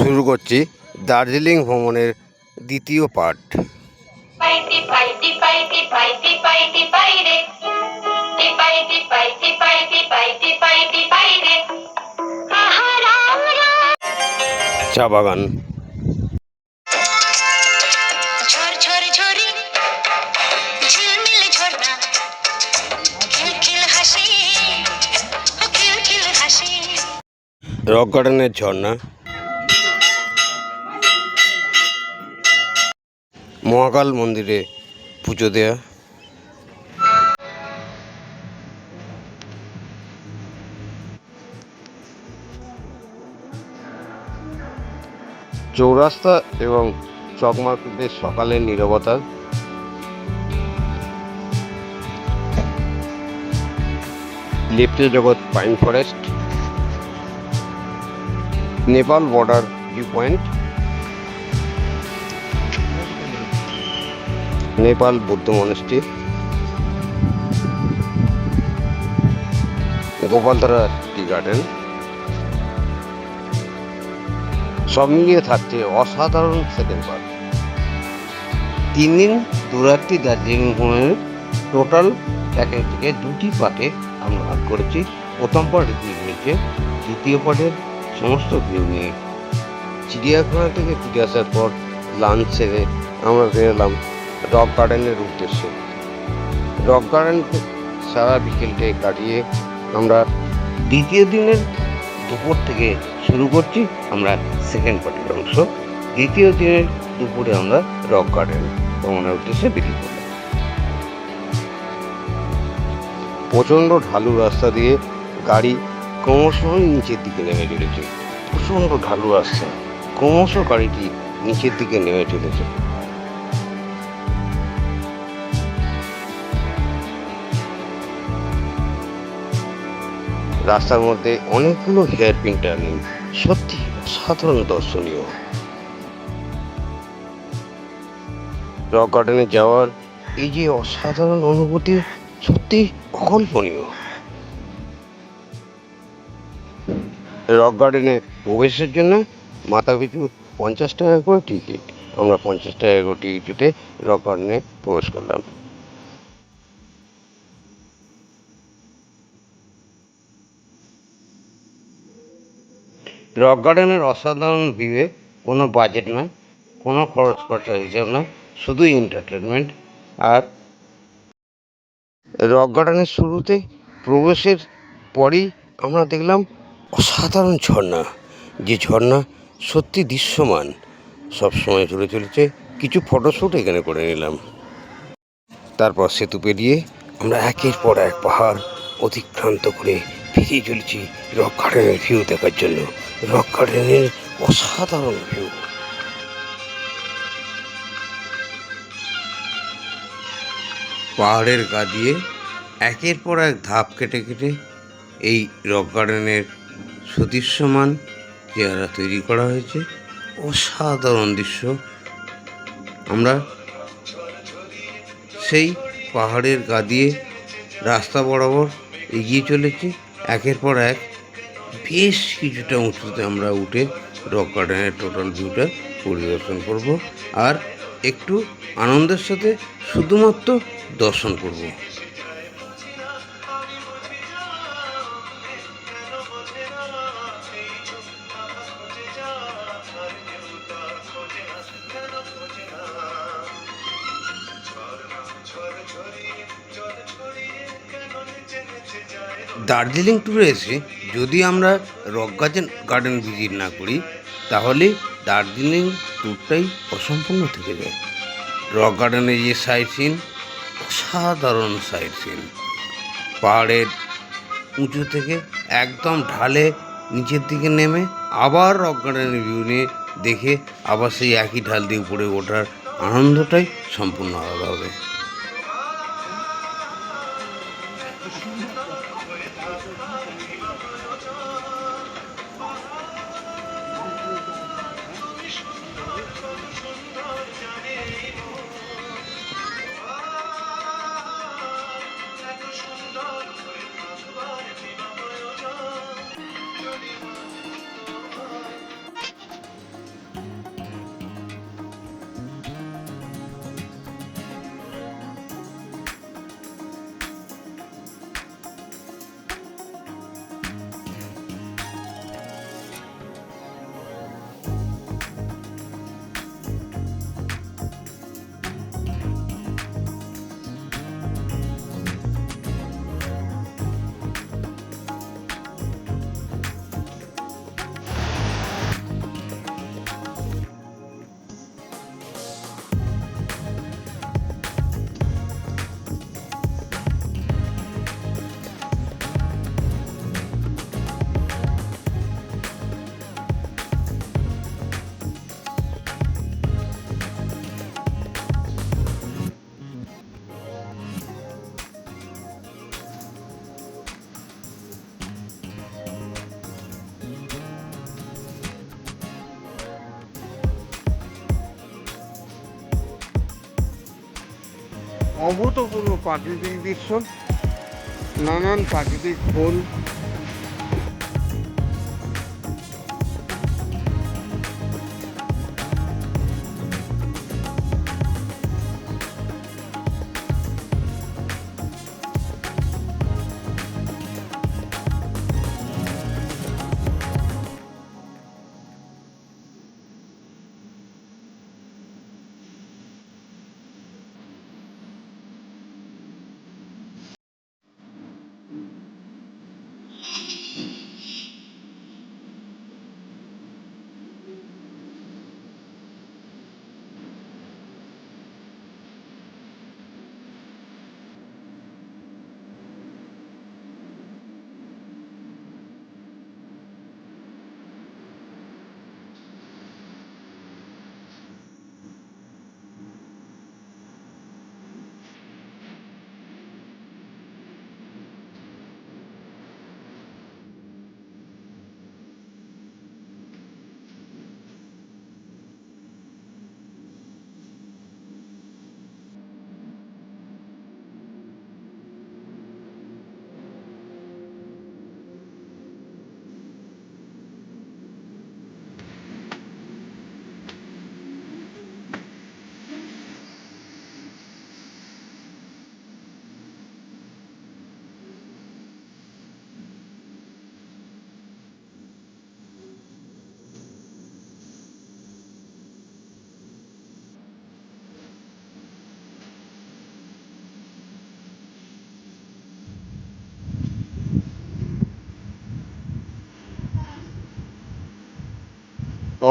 শুরু করছি দার্জিলিং ভ্রমণের দ্বিতীয় পার্ট। চা বাগান, রক গার্ডেনের ঝর্ণা, মহাকাল মন্দিরে পুজো দেয়া, চৌরাস্তা এবং চক মার্কেটের সকালের নীরবতা, লিপ্ত জগৎ pine forest, Nepal border view point, Nepal বৌদ্ধ মনাস্ট্রি, গোপালধারা টি গার্ডেন, সব মিলিয়ে থাকছে অসাধারণ সেকেন্ড পার্ট। 3 দিন 2 রাত্রি দার্জিলিং ভ্রমণের টোটাল প্যাকেজ থেকে 2টি পার্টে আমরা ভাগ করেছি। প্রথম পার্ট ভিউ নিয়েছে, দ্বিতীয় পার্টের সমস্ত ভিউ নিয়ে। চিড়িয়াখানা থেকে ফিরে আসার পর লাঞ্চ সেরে আমরা বেরোলাম রক গার্ডেনের উদ্দেশ্যে। রক গার্ডেন সারা বিকেলটায় কাটিয়ে আমরা দ্বিতীয় দিনের দুপুর থেকে শুরু করছি আমরা সেকেন্ড পার্টের অংশ। দ্বিতীয় দিনের দুপুরে আমরা রক গার্ডেন ভ্রমণের উদ্দেশ্যে বেরিয়ে পড়লাম। প্রচণ্ড ঢালু রাস্তা দিয়ে গাড়ি ক্রমশ নিচের দিকে নেমে চলেছে। প্রচণ্ড ঢালু রাস্তা, ক্রমশ গাড়িটি নিচের দিকে নেমে চলেছে। রাস্তার মধ্যে অনেকগুলো হেয়ার পিন টার্নিং, সত্যি অসাধারণ দর্শনীয়। রক গার্ডেনে যাওয়ার এই যে অসাধারণ অনুভূতি সত্যি অকল্পনীয়। রক গার্ডেনে প্রবেশের জন্য মাথাপিছু 50 টাকা করে টিকিট। আমরা 50 টাকা করে টিকিটে রক গার্ডেনে প্রবেশ করলাম। রক গার্ডেনের অসাধারণ ভিউয়ে কোনো বাজেট নয়, কোনো খরচ খরচা হিসাব নয়, শুধুই এন্টারটেনমেন্ট। আর রক গার্ডেনের শুরুতে প্রবেশের পরেই আমরা দেখলাম অসাধারণ ঝর্ণা, যে ঝর্ণা সত্যি দৃশ্যমান সবসময় চলে চলেছে। কিছু ফটোশ্যুট এখানে করে নিলাম। তারপর সেতু পেরিয়ে আমরা একের পর এক পাহাড় অতিক্রান্ত করে ফিরে চলেছি রক গার্ডেনের ভিউ দেখার জন্য। রক গার্ডেনের অসাধারণ ভিউ। পাহাড়ের গা দিয়ে একের পর এক ধাপ কেটে কেটে এই রক গার্ডেনের সুদৃশ্যমান চেহারা তৈরি করা হয়েছে। অসাধারণ দৃশ্য। আমরা সেই পাহাড়ের গা দিয়ে রাস্তা বরাবর এগিয়ে চলেছি। একের পর এক বেশ কিছুটা উঁচুতে আমরা উঠে রক গার্ডেনের টোটাল ভিউটা পরিদর্শন করব আর একটু আনন্দের সাথে শুধুমাত্র দর্শন করব। দার্জিলিং ট্যুরে এসে যদি আমরা রক গার্ডেন ভিজিট না করি তাহলে দার্জিলিং ট্যুরটাই অসম্পূর্ণ থেকে যায়। রক গার্ডেনে যে সাইট সিন, অসাধারণ সাইট সিন। পাহাড়ের উঁচু থেকে একদম ঢালে নিচের দিকে নেমে আবার রক গার্ডেনের ভিউ নিয়ে দেখে আবার সেই একই ঢাল দিয়ে উপরে ওঠার আনন্দটাই সম্পূর্ণ আলাদা হবে। অভূতপূর্ব প্রাকৃতিক দৃশ্য, নানান প্রাকৃতিক ফুল,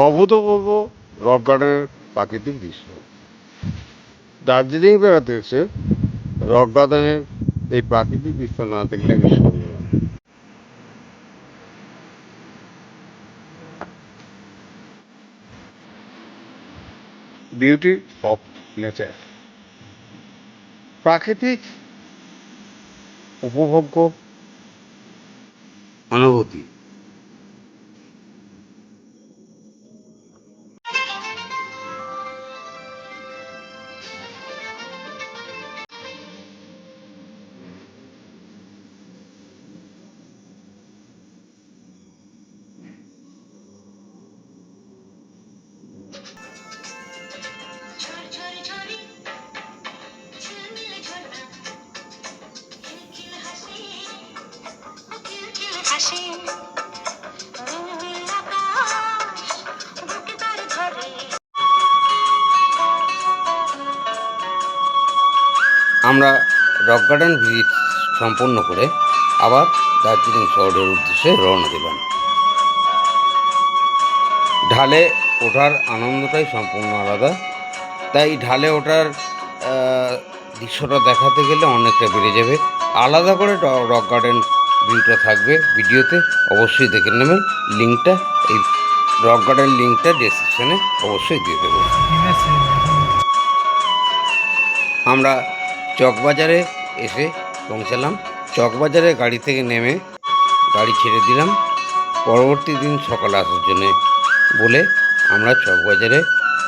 অভূতপূর্ব রক গার্ডেনের প্রাকৃতিক দৃশ্য। দার্জিলিং বেড়াতে এসে রক গার্ডেনের এই প্রাকৃতিক দৃশ্য না দেখলে মিস করবে না। বিউটি অফ নেচার, প্রাকৃতিক উপভোগ্য অনুভূতি। আমরা রক গার্ডেন ভিজিট সম্পন্ন করে আবার দার্জিলিং শহরের উদ্দেশ্যে রওনা দিলাম। ঢালে ওঠার আনন্দটাই সম্পূর্ণ আলাদা, তাই ঢালে ওঠার দৃশ্যটা দেখাতে গেলে অনেকটা বেড়ে যাবে। আলাদা করে রক গার্ডেন ভিউটা থাকবে ভিডিওতে, অবশ্যই দেখে নেবেন। লিঙ্কটা, এই রক গার্ডেন লিঙ্কটা ডেসক্রিপশানে অবশ্যই দিয়ে দেবো। আমরা চকবাজারে এসে পৌঁছালাম। চকবাজারে গাড়ি থেকে নেমে গাড়ি ছেড়ে দিলাম পরবর্তী দিন সকালে আসার জন্যে বলে আমরা চকবাজারে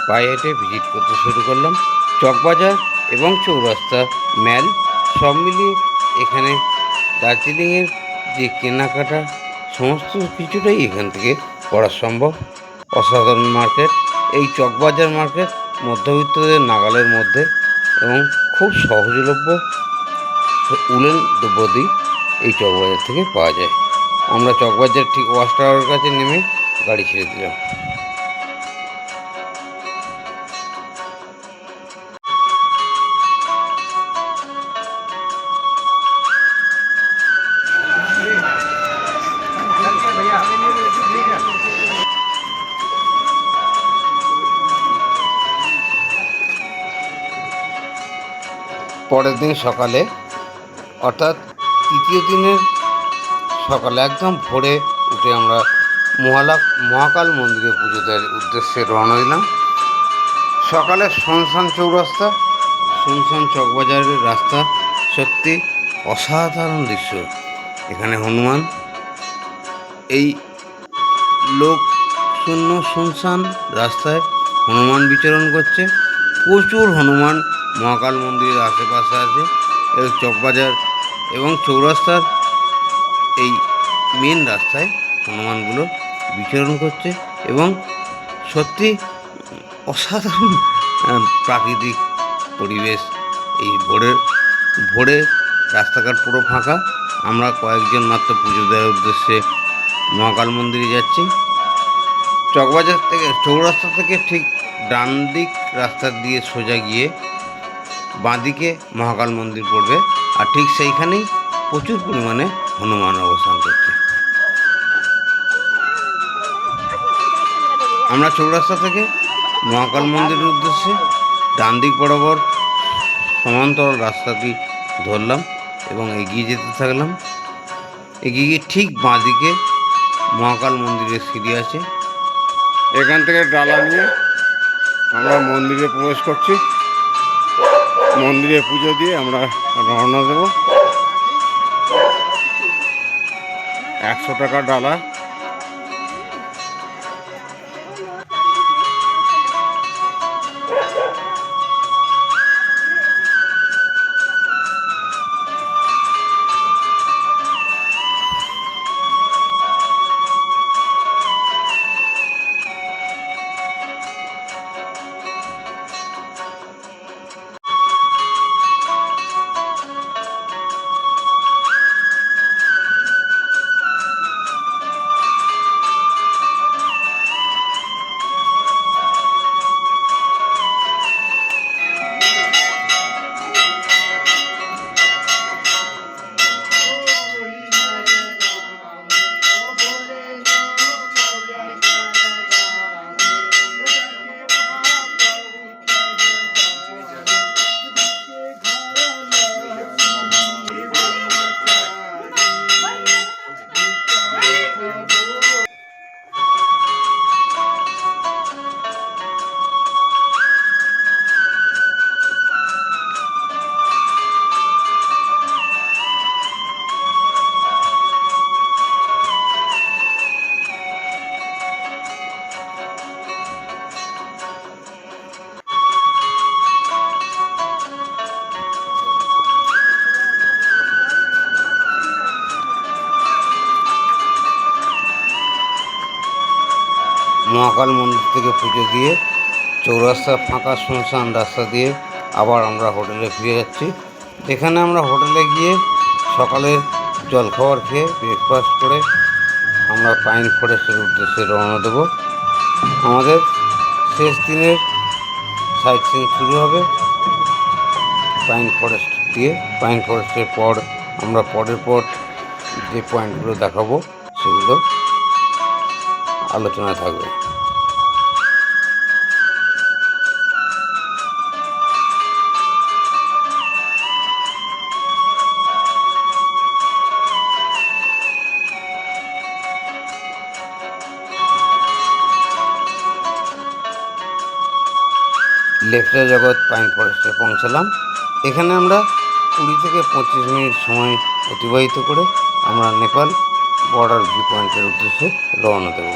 পায়ে হেঁটে ভিজিট করতে শুরু করলাম। চকবাজার এবং চৌরাস্তা, ম্যাল সব মিলিয়ে এখানে দার্জিলিংয়ের যে কেনাকাটা সমস্ত কিছুটাই এখান থেকে করা সম্ভব। অসাধারণ মার্কেট এই চকবাজার মার্কেট, মধ্যবিত্তদের নাগালের মধ্যে এবং খুব সহজলভ্য উলেন দ্রব্যাদি এই চকবাজার থেকে পাওয়া যায়। আমরা চকবাজার ঠিক ওয়াচ টাওয়ারের কাছে নেমে গাড়ি ছেড়ে দিলাম। পরের দিন সকালে, অর্থাৎ তৃতীয় দিনের সকালে একদম ভোরে উঠে আমরা মহাকাল মন্দিরে পুজো দেওয়ার উদ্দেশ্যে রওনা দিলাম। সকালে শুনশান চৌরাস্তা, শুনশান চকবাজারের রাস্তা সত্যি অসাধারণ দৃশ্য। এখানে হনুমান, এই লোক শূন্য শুনশান রাস্তায় হনুমান বিচরণ করছে। প্রচুর হনুমান মহাকাল মন্দিরের আশেপাশে আছে এবং চকবাজার এবং চৌরাস্তার এই মেন রাস্তায় হনুমানগুলো বিচরণ করছে এবং সত্যি অসাধারণ প্রাকৃতিক পরিবেশ। এই ভোরে রাস্তাঘাট পুরো ফাঁকা। আমরা কয়েকজন মাত্র পুজো দেওয়ার উদ্দেশ্যে মহাকাল মন্দিরে যাচ্ছি। চকবাজার থেকে চৌরাস্তা থেকে ঠিক ডান দিক রাস্তা দিয়ে সোজা গিয়ে বাঁদিকে মহাকাল মন্দির পড়বে, আর ঠিক সেইখানেই প্রচুর পরিমাণে হনুমান অবস্থান করছে। আমরা চৌরাস্তা থেকে মহাকাল মন্দিরের উদ্দেশ্যে ডান দিক বরাবর সমান্তরাল রাস্তাটি ধরলাম এবং এগিয়ে যেতে থাকলাম। এগিয়ে গিয়ে ঠিক বাঁদিকে মহাকাল মন্দিরের সিঁড়ি আছে। এখান থেকে ডালা নিয়ে আমরা মন্দিরে প্রবেশ করছি। মন্দিরে পুজো দিয়ে আমরা রওনা দেব। 100 টাকা ডালা। মহাকাল মন্দির থেকে পুজো দিয়ে চৌরাস্তা ফাঁকা শুনশান রাস্তা দিয়ে আবার আমরা হোটেলে ফিরে যাচ্ছি। এখানে আমরা হোটেলে গিয়ে সকালের জলখাবার খেয়ে ব্রেকফাস্ট করে আমরা পাইন ফরেস্টের উদ্দেশ্যে রওনা দেব। আমাদের শেষ দিনের সাইট সিইং শুরু হবে পাইন ফরেস্ট দিয়ে। পাইন ফরেস্টের পর আমরা পরের যে পয়েন্টগুলো দেখাবো সেগুলো আলোচনা থাকবে। লেফটা জগৎ পাইন ফরেস্টে পৌঁছালাম। এখানে আমরা 20 থেকে 25 মিনিট সময় অতিবাহিত করে আমরা নেপাল বর্ডার ভিউ পয়েন্টের উদ্দেশ্যে রওনা দেব।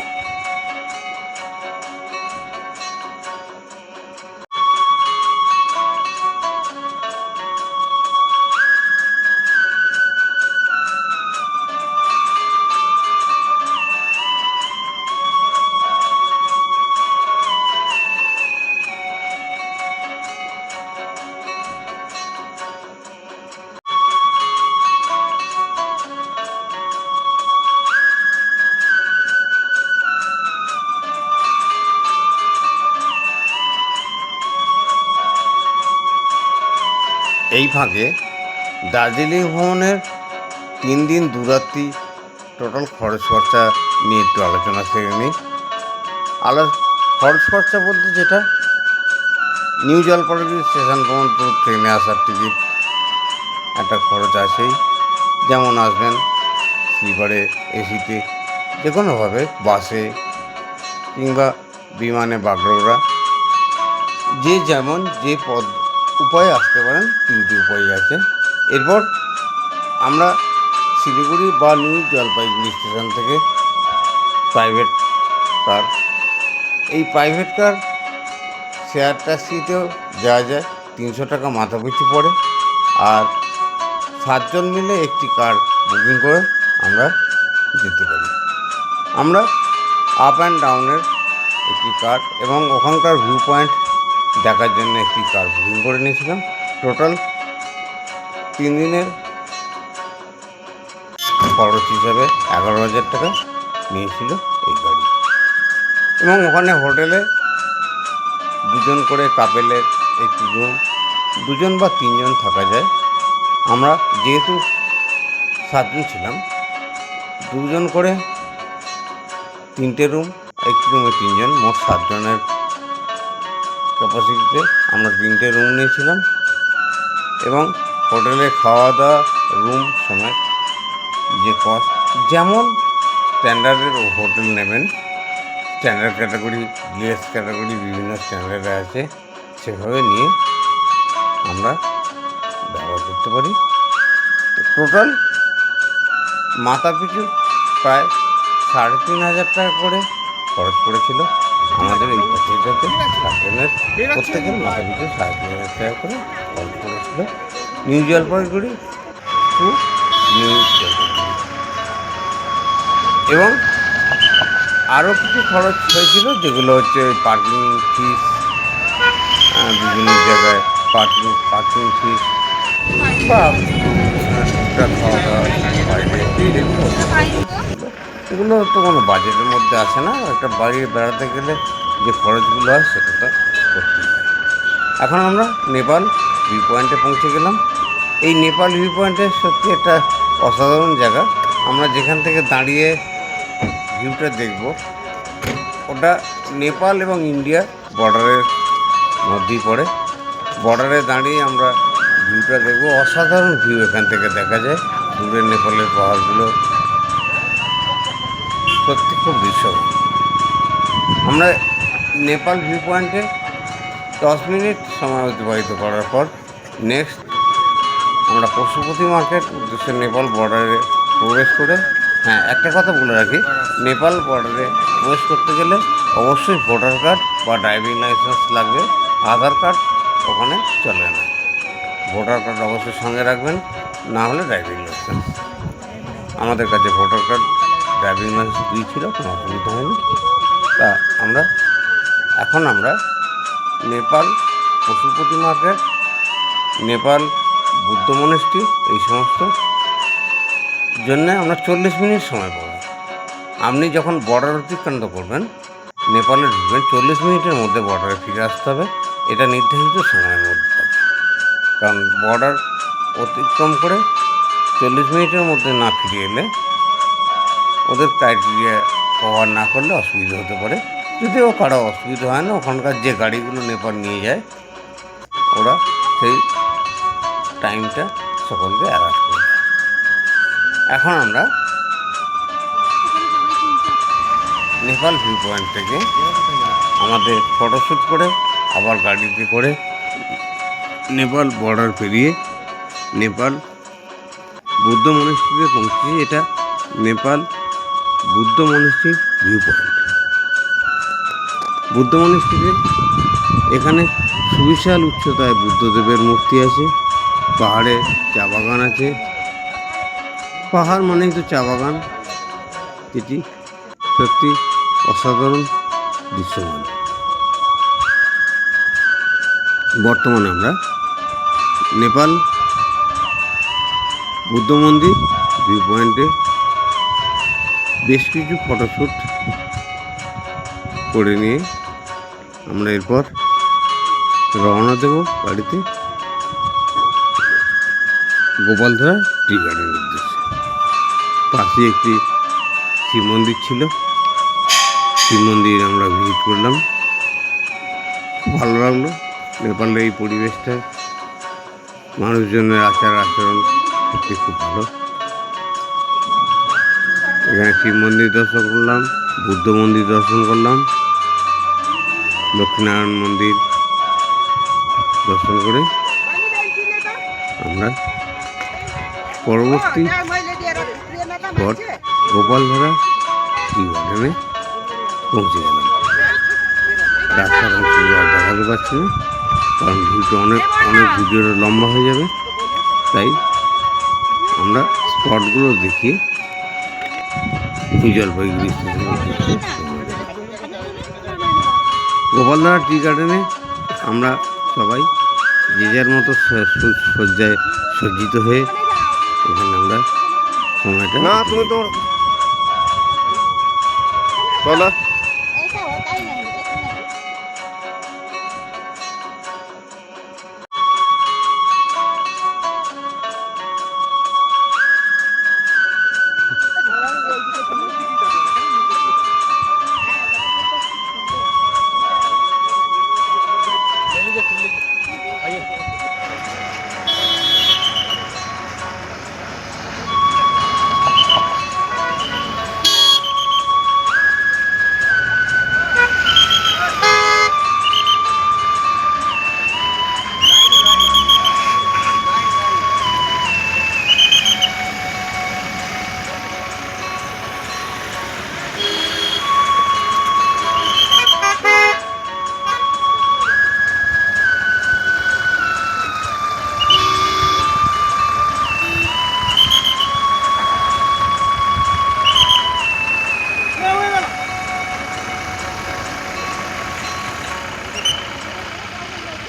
এই ফাঁকে দার্জিলিং ভ্রমণের 3 দিন 2 রাত্রি টোটাল খরচ খরচা নিয়ে একটু আলোচনা সেরে নিই। খরচ খরচা বলতে যেটা নিউ জলপাইগুড়ি স্টেশন পর্যন্ত ট্রেনে আসার টিকিট একটা খরচ আছেই, যেমন আসবেন স্লিপারে, এসিতে, যে কোনোভাবে বাসে কিংবা বিমানে বাগডোগরা, যে যেমন যে উপায়ে আসতে পারেন 3টি উপায় আছে। এরপর আমরা শিলিগুড়ি বা নিউ জলপাইগুড়ি স্টেশন থেকে প্রাইভেট কার, এই প্রাইভেট কার শেয়ার ট্যাক্সিতেও যাওয়া যায়, 300 টাকা মাথা পিছু পড়ে। আর 7 জন মিলে একটি কার বুকিং করে আমরা যেতে পারি। আমরা আপ অ্যান্ড ডাউনের একটি কার এবং ওখানকার ভিউ পয়েন্ট দেখার জন্য একটি কার বুকিং করে নিয়েছিলাম। টোটাল 3 দিনের খরচ হিসাবে 11,000 টাকা নিয়েছিল এই গাড়ি। এবং ওখানে হোটেলে 2 জন করে কাপেলের একটি রুম, 2 জন বা 3 জন থাকা যায়। আমরা যেহেতু 7 জন ছিলাম, 2 জন করে 3টে রুম, একটি রুমে 3 জন, মোট 7 জনের ক্যাপাসিটিতে আমরা 3টে রুম নিয়েছিলাম। এবং হোটেলে খাওয়া দাওয়া, রুম সমেত যে কস্ট, যেমন স্ট্যান্ডার্ডের হোটেল নেবেন, স্ট্যান্ডার্ড ক্যাটাগরি, গ্লেস ক্যাটাগরি, বিভিন্ন স্ট্যান্ডার্ডে আছে, সেভাবে নিয়ে আমরা ব্যবহার করতে পারি। তো টোটাল মাথা পিছু প্রায় 3,500 টাকা করে খরচ পড়েছিল আমাদের এই প্যাকেজটাতে। 7 জনের প্রত্যেকের মাথা পিছু 3,500 টাকা করে খরচ পড়েছিল new Jalpaiguri two new Jalpaiguri. এবং আরও কিছু খরচ হয়েছিল, যেগুলো হচ্ছে পার্কিং ফিস, বিভিন্ন জায়গায় পার্কিং ফিস বা টুকটাক খাওয়া দাওয়া বাইরে, এগুলো তো কোনো বাজেটের মধ্যে আসে না। একটা বাড়ি বেড়াতে গেলে যে খরচগুলো হয় সেটা তো করতেই হয়। এখন আমরা নেপাল ভিউ পয়েন্টে পৌঁছে গেলাম। এই নেপাল ভিউ পয়েন্টে সত্যি একটা অসাধারণ জায়গা। আমরা যেখান থেকে দাঁড়িয়ে ভিউটা দেখব, ওটা নেপাল এবং ইন্ডিয়া বর্ডারের মধ্যেই পড়ে। বর্ডারে দাঁড়িয়ে আমরা ভিউটা দেখব। অসাধারণ ভিউ এখান থেকে দেখা যায়, দূরের নেপালের পাহাড়গুলো সত্যি খুব দৃশ্যমান। আমরা নেপাল ভিউ পয়েন্টে 10 মিনিট সময় অতিবাহিত করার পর নেক্সট আমরা পশুপতি মার্কেট উদ্দেশ্যে নেপাল বর্ডারে প্রবেশ করে, হ্যাঁ একটা কথা বলে রাখি, নেপাল বর্ডারে প্রবেশ করতে গেলে অবশ্যই ভোটার কার্ড বা ড্রাইভিং লাইসেন্স লাগবে। আধার কার্ড ওখানে চলে না। ভোটার কার্ড অবশ্যই সঙ্গে রাখবেন, না হলে ড্রাইভিং লাইসেন্স। আমাদের কাছে ভোটার কার্ড, ড্রাইভিং লাইসেন্স দুই ছিল, কোনো অসুবিধা হয়নি। তা এখন আমরা নেপাল পশুপতি মার্কেট, নেপাল বুদ্ধ মনেস্ট্রি, এই সমস্ত জন্য আমরা 40 মিনিট সময় পাবো। আপনি যখন বর্ডার অতিক্রান্ত করবেন, নেপালে ঢুকবেন, 40 মিনিটের মধ্যে বর্ডারে ফিরে আসতে হবে। এটা নির্ধারিত সময়ের মধ্যে হবে, কারণ বর্ডার অতিক্রম করে 40 মিনিটের মধ্যে না ফিরে এলে ওদের ক্রাইটেরিয়া কভার না করলে অসুবিধা হতে পারে। যদিও কারো অসুবিধা হয় না, ওখানকার যে গাড়িগুলো নেপাল নিয়ে যায় ওরা সেই টাইমটা সকলকে অ্যালার্ট করে। এখন আমরা নেপাল ভিউ পয়েন্ট থেকে আমাদের ফটোশ্যুট করে আবার গাড়িতে করে নেপাল বর্ডার পেরিয়ে নেপাল বুদ্ধ মনেস্ট্রিতে পৌঁছেছি। এটা নেপাল বুদ্ধ মনেস্ট্রির ভিউ পয়েন্ট। বুদ্ধ মনেস্ট্রিতে এখানে সুবিশাল উচ্চতায় বুদ্ধদেবের মূর্তি আছে। পাহাড়ে চা বাগান আছে। পাহাড় মানেই তো চা বাগান, যেটি সত্যি অসাধারণ দৃশ্যমান। বর্তমানে আমরা নেপাল বুদ্ধ মন্দির ভিউ পয়েন্টে বেশ কিছু ফটোশ্যুট করে নিয়ে আমরা এরপর রওনা দেব গাড়িতে গোপালধারা টি গার্ডেনের উদ্দেশ্যে। পাশে একটি শিব মন্দির ছিল, শিব মন্দির আমরা ভিজিট করলাম, খুব ভালো লাগলো। নেপালের এই পরিবেশটা, মানুষজনের আচার আচরণ সত্যি খুব ভালো। এখানে শিব মন্দির দর্শন করলাম, বুদ্ধ মন্দির দর্শন করলাম, লক্ষ্মীনারায়ণ মন্দির দর্শন করে আমরা পরবর্তী স্পট গোপালধারা টি গার্ডেনে পৌঁছে গেলাম। রাস্তার অংশ দেখাতে পারছি না, কারণ ভিডিওটা অনেক ভিডিওটা লম্বা হয়ে যাবে, তাই আমরা স্পটগুলো দেখিয়ে নিউ জলপাইগুড়ি স্টেশনে ঢুকতে সময় দেব। গোপালধারা টি গার্ডেনে আমরা সবাই যে যার মতো সজ্জায় সজ্জিত হয়ে এখানে আমরা সময়টা না তুমি তো চলো